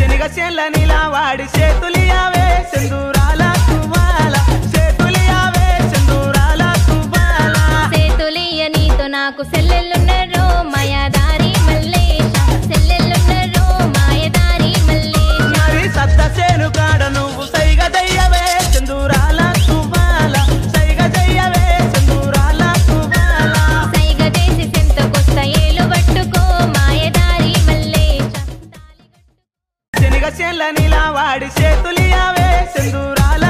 శనగ నీలా వాడి చేతులియావే సింధూరాల తువ్వాల చేతులియావే సింధూరాల తువ్వాల చేతులియ నీతో నాకు సెల్లెలున్నరో మాయదారి మల్లేశ సెల్లెలున్నరో మాయదారి మల్లేశ మరి సత్త చేను కాడ నువ్వు సైగ దయ్యవే సింధూరాల తువ్వాల సైగ దయ్యవే సింధూరాల తువ్వాల సైగ చేసి సెంతకొస్త ఏలు పట్టుకో మాయదారి మల్లేశ శనగ నీలా వాడి చేతులియావే సింధూరాల